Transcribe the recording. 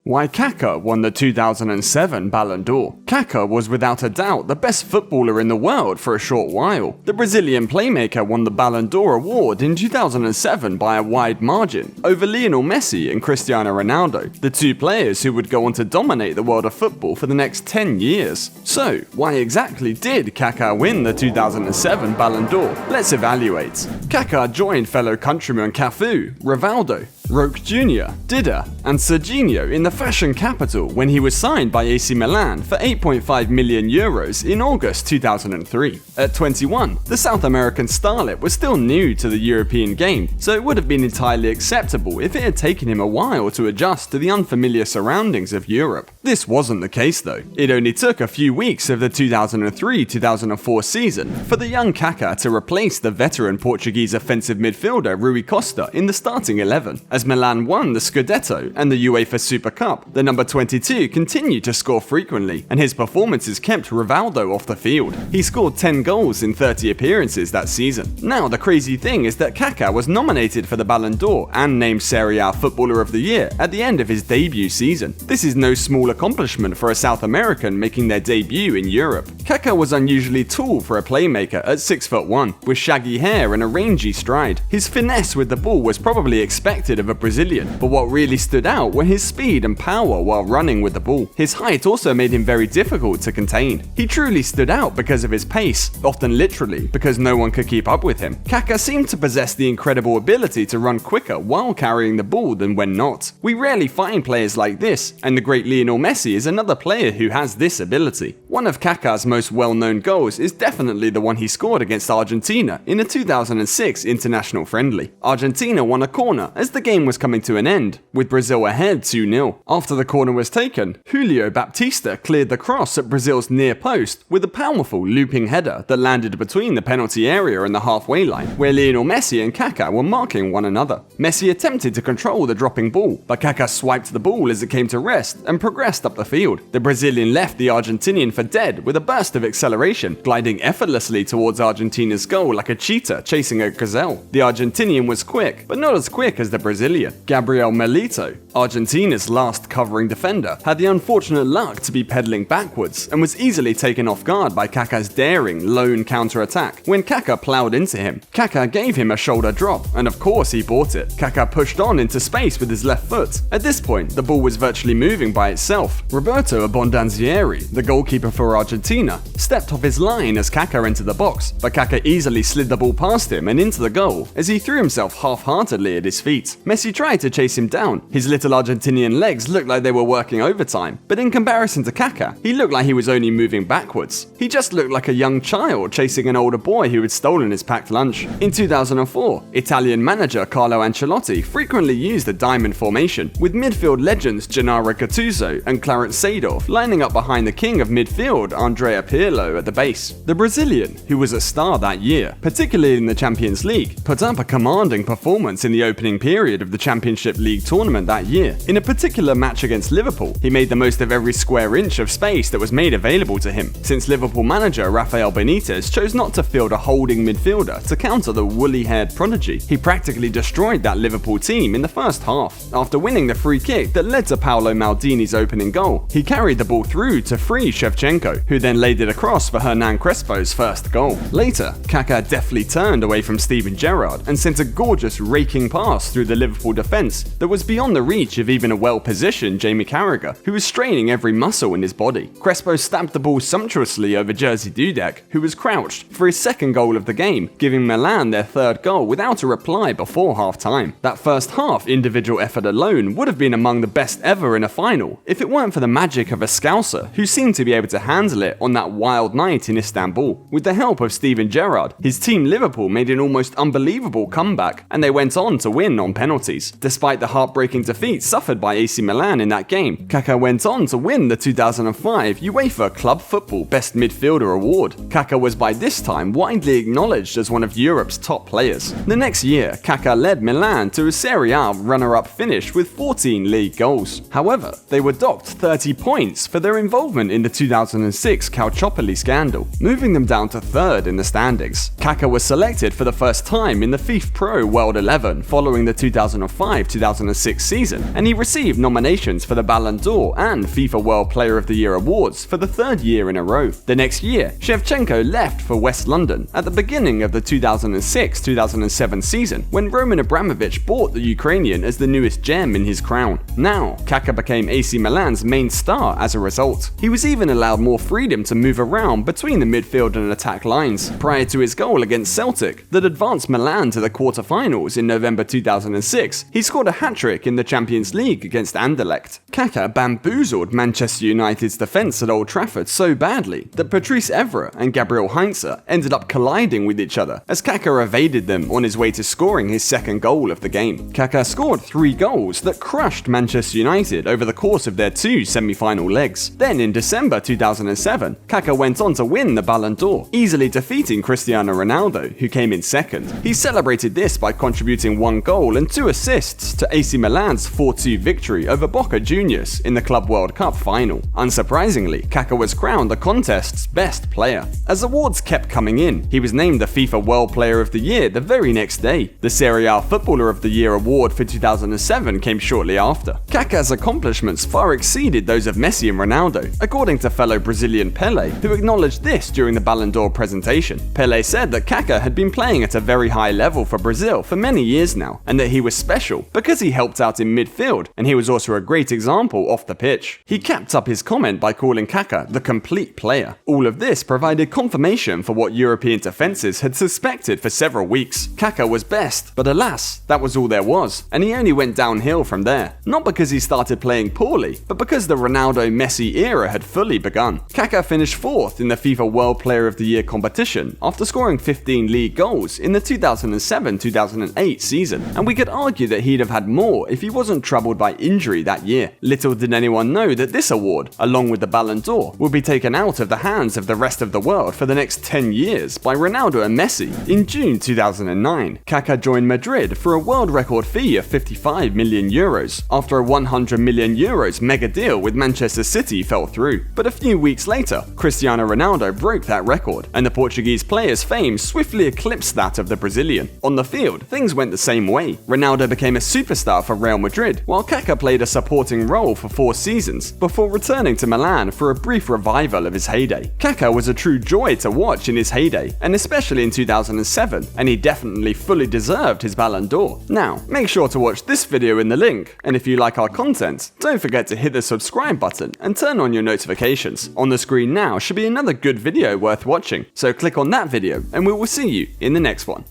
Why Kaka won the 2007 Ballon d'Or. Kaka was without a doubt the best footballer in the world for a short while. The Brazilian playmaker won the Ballon d'Or award in 2007 by a wide margin, over Lionel Messi and Cristiano Ronaldo, the two players who would go on to dominate the world of football for the next 10 years. So, why exactly did Kaka win the 2007 Ballon d'Or? Let's evaluate. Kaka joined fellow countrymen Cafu, Rivaldo, Roque Jr., Dida, and Serginho in the fashion capital when he was signed by AC Milan for €8.5 million in August 2003. At 21, the South American starlet was still new to the European game, so it would have been entirely acceptable if it had taken him a while to adjust to the unfamiliar surroundings of Europe. This wasn't the case though. It only took a few weeks of the 2003-2004 season for the young Kaka to replace the veteran Portuguese offensive midfielder Rui Costa in the starting 11. As Milan won the Scudetto and the UEFA Super Cup, the number 22 continued to score frequently, and his performances kept Rivaldo off the field. He scored 10 goals in 30 appearances that season. Now, the crazy thing is that Kaka was nominated for the Ballon d'Or and named Serie A Footballer of the Year at the end of his debut season. This is no small accomplishment for a South American making their debut in Europe. Kaka was unusually tall for a playmaker at 6'1", with shaggy hair and a rangy stride. His finesse with the ball was probably expected of a Brazilian, but what really stood out were his speed and power while running with the ball. His height also made him very difficult to contain. He truly stood out because of his pace, often literally because no one could keep up with him. Kaka seemed to possess the incredible ability to run quicker while carrying the ball than when not. We rarely find players like this, and the great Lionel Messi is another player who has this ability. One of Kaka's most well-known goals is definitely the one he scored against Argentina in a 2006 international friendly. Argentina won a corner as the game was coming to an end, with Brazil ahead 2-0. After the corner was taken, Julio Baptista cleared the cross at Brazil's near post with a powerful looping header that landed between the penalty area and the halfway line, where Lionel Messi and Kaka were marking one another. Messi attempted to control the dropping ball, but Kaka swiped the ball as it came to rest and progressed up the field. The Brazilian left the Argentinian for dead with a burst of acceleration, gliding effortlessly towards Argentina's goal like a cheetah chasing a gazelle. The Argentinian was quick, but not as quick as the Brazilian. Gabriel Milito, Argentina's last covering defender, had the unfortunate luck to be pedaling backwards and was easily taken off guard by Kaka's daring lone counter-attack. When Kaka ploughed into him, Kaka gave him a shoulder drop, and of course he bought it. Kaka pushed on into space with his left foot. At this point, the ball was virtually moving by itself. Roberto Abondanzieri, the goalkeeper for Argentina, stepped off his line as Kaka entered the box, but Kaka easily slid the ball past him and into the goal as he threw himself half-heartedly at his feet. Messi tried to chase him down. His little Argentinian legs looked like they were working overtime, but in comparison to Kaka, he looked like he was only moving backwards. He just looked like a young child chasing an older boy who had stolen his packed lunch. In 2004, Italian manager Carlo Ancelotti frequently used a diamond formation, with midfield legends Gennaro Gattuso and Clarence Seedorf lining up behind the king of midfield Andrea Pirlo at the base. The Brazilian, who was a star that year, particularly in the Champions League, put up a commanding performance in the opening period of the Championship League tournament that year. In a particular match against Liverpool, he made the most of every square inch of space that was made available to him, since Liverpool manager Rafael Benitez chose not to field a holding midfielder to counter the woolly-haired prodigy. He practically destroyed that Liverpool team in the first half. After winning the free kick that led to Paolo Maldini's opening goal, he carried the ball through to free Shevchenko, who then laid it across for Hernan Crespo's first goal. Later, Kaka deftly turned away from Steven Gerrard and sent a gorgeous raking pass through the Liverpool defence that was beyond the reach of even a well-positioned Jamie Carragher, who was straining every muscle in his body. Crespo stabbed the ball sumptuously over Jerzy Dudek, who was crouched, for his second goal of the game, giving Milan their third goal without a reply before half-time. That first half individual effort alone would have been among the best ever in a final, if it weren't for the magic of a Scouser, who seemed to be able to handle it on that wild night in Istanbul. With the help of Steven Gerrard, his team Liverpool made an almost unbelievable comeback, and they went on to win on penalties. Despite the heartbreaking defeat suffered by AC Milan in that game, Kaka went on to win the 2005 UEFA Club Football Best Midfielder Award. Kaka was by this time widely acknowledged as one of Europe's top players. The next year, Kaka led Milan to a Serie A runner-up finish with 14 league goals. However, they were docked 30 points for their involvement in the 2006 Calciopoli scandal, moving them down to third in the standings. Kaka was selected for the first time in the FIFA Pro World 11 following the 2006 2005-2006 season, and he received nominations for the Ballon d'Or and FIFA World Player of the Year awards for the third year in a row. The next year, Shevchenko left for West London at the beginning of the 2006-2007 season when Roman Abramovich bought the Ukrainian as the newest gem in his crown. Now, Kaka became AC Milan's main star as a result. He was even allowed more freedom to move around between the midfield and attack lines. Prior to his goal against Celtic that advanced Milan to the quarter-finals in November 2006, he scored a hat-trick in the Champions League against Anderlecht. Kaka bamboozled Manchester United's defence at Old Trafford so badly that Patrice Evra and Gabriel Heinze ended up colliding with each other as Kaka evaded them on his way to scoring his second goal of the game. Kaka scored 3 goals that crushed Manchester United over the course of their 2 semi-final legs. Then in December 2007, Kaka went on to win the Ballon d'Or, easily defeating Cristiano Ronaldo, who came in second. He celebrated this by contributing 1 goal and 2 assists to AC Milan's 4-2 victory over Boca Juniors in the Club World Cup final. Unsurprisingly, Kaka was crowned the contest's best player. As awards kept coming in, he was named the FIFA World Player of the Year the very next day. The Serie A Footballer of the Year award for 2007 came shortly after. Kaka's accomplishments far exceeded those of Messi and Ronaldo, according to fellow Brazilian Pelé, who acknowledged this during the Ballon d'Or presentation. Pelé said that Kaka had been playing at a very high level for Brazil for many years now, and that he was special because he helped out in midfield, and he was also a great example off the pitch. He capped up his comment by calling Kaka the complete player. All of this provided confirmation for what European defences had suspected for several weeks. Kaka was best, but alas, that was all there was, and he only went downhill from there. Not because he started playing poorly, but because the Ronaldo-Messi era had fully begun. Kaka finished 4th in the FIFA World Player of the Year competition after scoring 15 league goals in the 2007-2008 season, and we could argue that he'd have had more if he wasn't troubled by injury that year. Little did anyone know that this award, along with the Ballon d'Or, would be taken out of the hands of the rest of the world for the next 10 years by Ronaldo and Messi. In June 2009, Kaka joined Madrid for a world record fee of 55 million euros after a 100 million euros mega deal with Manchester City fell through. But a few weeks later, Cristiano Ronaldo broke that record, and the Portuguese player's fame swiftly eclipsed that of the Brazilian. On the field, things went the same way. Ronaldo became a superstar for Real Madrid, while Kaka played a supporting role for 4 seasons before returning to Milan for a brief revival of his heyday. Kaka was a true joy to watch in his heyday, and especially in 2007, and he definitely fully deserved his Ballon d'Or. Now, make sure to watch this video in the link, and if you like our content, don't forget to hit the subscribe button and turn on your notifications. On the screen now should be another good video worth watching, so click on that video and we will see you in the next one.